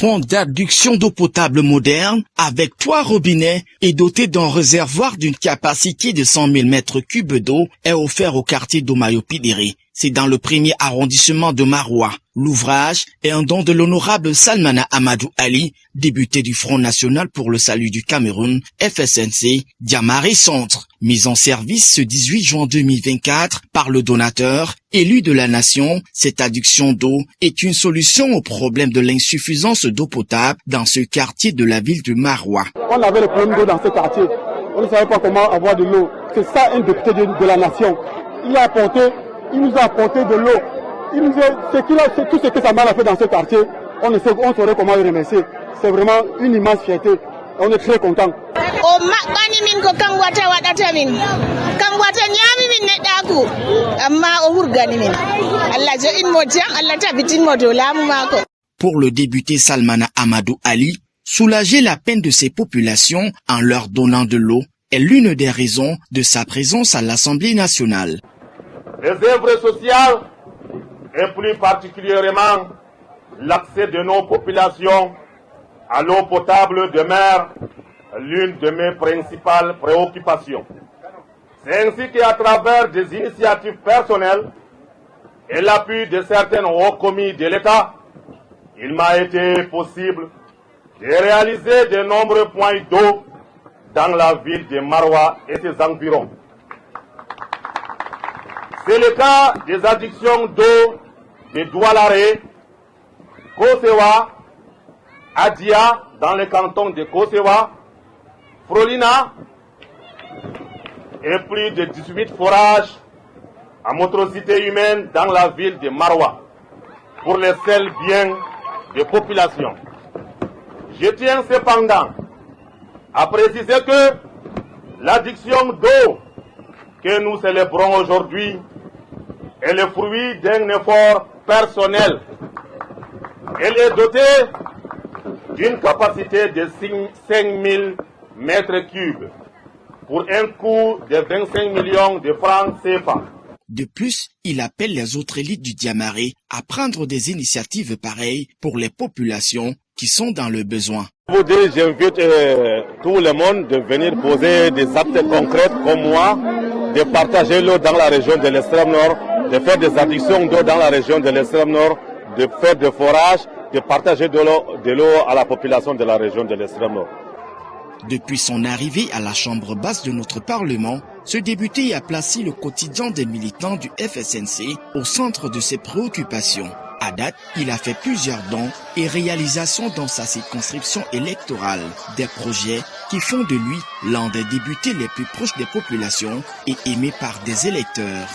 pompe d'adduction d'eau potable moderne avec 3 robinets et doté d'un réservoir d'une capacité de 100 000 mètres cubes d'eau est offert au quartier d'Omayopidiri. C'est dans le premier arrondissement de Maroua. L'ouvrage est un don de l'honorable Salmana Amadou Ali, député du Front National pour le Salut du Cameroun, FSNC, Diamari Centre. Mise en service ce 18 juin 2024 par le donateur, élu de la nation, cette adduction d'eau est une solution au problème de l'insuffisance d'eau potable dans ce quartier de la ville de Maroua. On avait le problème d'eau dans ce quartier. On ne savait pas comment avoir de l'eau. C'est ça un député de la nation. Il nous a apporté de l'eau. Tout ce que Salmana a fait dans ce quartier, on saurait comment le remercier. C'est vraiment une immense fierté. On est très contents. Pour le député Salmana Amadou Ali, soulager la peine de ces populations en leur donnant de l'eau est l'une des raisons de sa présence à l'Assemblée nationale. Les œuvres sociales et plus particulièrement l'accès de nos populations à l'eau potable demeure l'une de mes principales préoccupations. C'est ainsi qu'à travers des initiatives personnelles et l'appui de certains hauts commis de l'État, il m'a été possible de réaliser de nombreux points d'eau dans la ville de Maroua et ses environs. C'est le cas des addictions d'eau de Doualare, Kosewa, Adia dans le canton de Kosewa, Frolina et plus de 18 forages à motricité humaine dans la ville de Maroua pour les seuls biens des populations. Je tiens cependant à préciser que l'addiction d'eau que nous célébrons aujourd'hui est le fruit d'un effort personnel. Elle est dotée d'une capacité de 5 000 mètres cubes pour un coût de 25 millions de francs CFA. De plus, il appelle les autres élites du Diamari à prendre des initiatives pareilles pour les populations qui sont dans le besoin. J'invite tout le monde de venir poser des actes concrets comme moi, de partager l'eau dans la région de l'extrême nord, de faire des addictions d'eau dans la région de l'extrême nord, de faire des forages, de partager de l'eau à la population de la région de l'extrême nord. Depuis son arrivée à la chambre basse de notre Parlement, ce député a placé le quotidien des militants du FSNC au centre de ses préoccupations. À date, il a fait plusieurs dons et réalisations dans sa circonscription électorale, des projets qui font de lui l'un des députés les plus proches des populations et aimés par des électeurs.